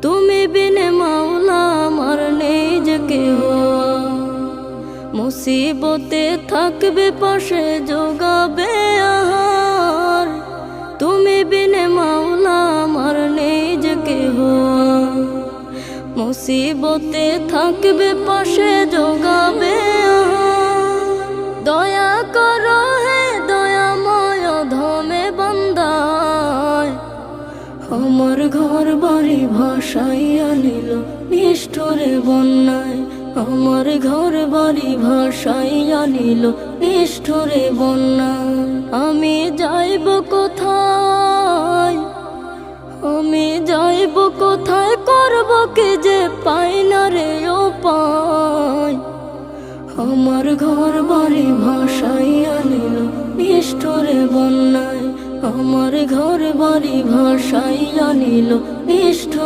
তুমি বিনে মাওলা আমার নেই যে কেহ, মুসিবতে থাকবে পাশে যোগাবে আহার। তুমি বিনে মাওলা আমার নেই যে কেহ, মুসিবতে থাকবে পাশে যোগাবে আহার। দয়া করো হে দয়াময় ধমে বান্দায়, আমার ঘর বাড়ি ভাসাইয়া নিল নিষ্ঠুরে বন্যায়। আমার ঘর বাড়ি ভাসাইয়া নিল নিষ্ঠুরে বন্যায়। আমি যাইব কোথায়, আমি যাইব কোথায়, করব কি যে পাই না রে উপায়। আমার ঘর বাড়ি ভাসাইয়া নিল নিষ্ঠুরে বন্যায়। আমার ঘর বাড়ি ভাসাইয়া নিল নিষ্ঠুরে